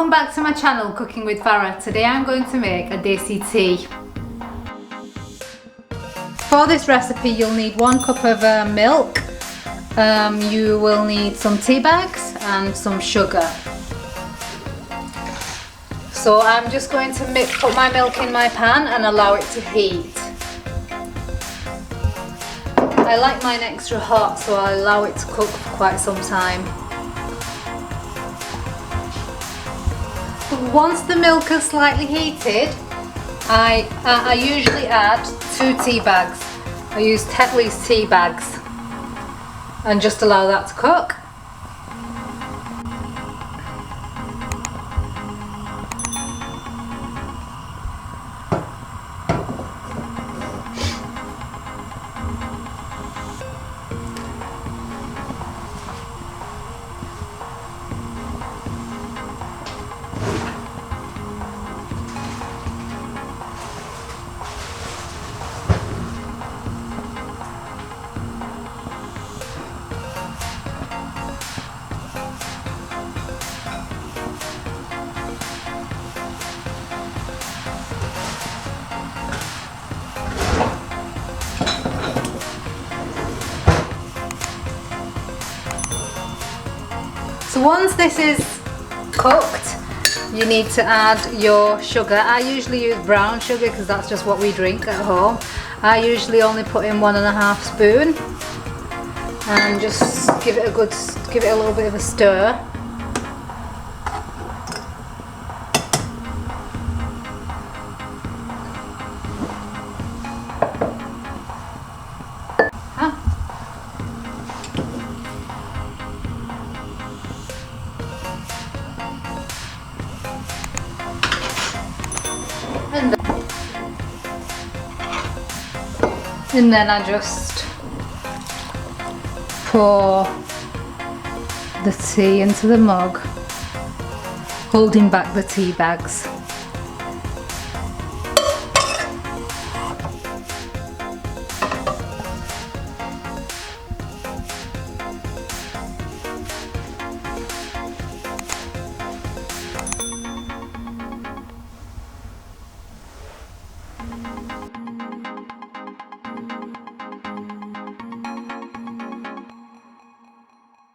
Welcome back to my channel, Cooking with Farah. Today I'm going to make a Desi tea. For this recipe you'll need 1 cup of milk, you will need some tea bags and some sugar. So I'm just going to put my milk in my pan and allow it to heat. I like mine extra hot, so I'll allow it to cook for quite some time. Once the milk is slightly heated, I usually add 2 tea bags. I use Tetley's tea bags and just allow that to cook. So once this is cooked, you need to add your sugar. I usually use brown sugar because that's just what we drink at home. I usually only put in 1.5 spoon and just give it a little bit of a stir. And then I just pour the tea into the mug, holding back the tea bags.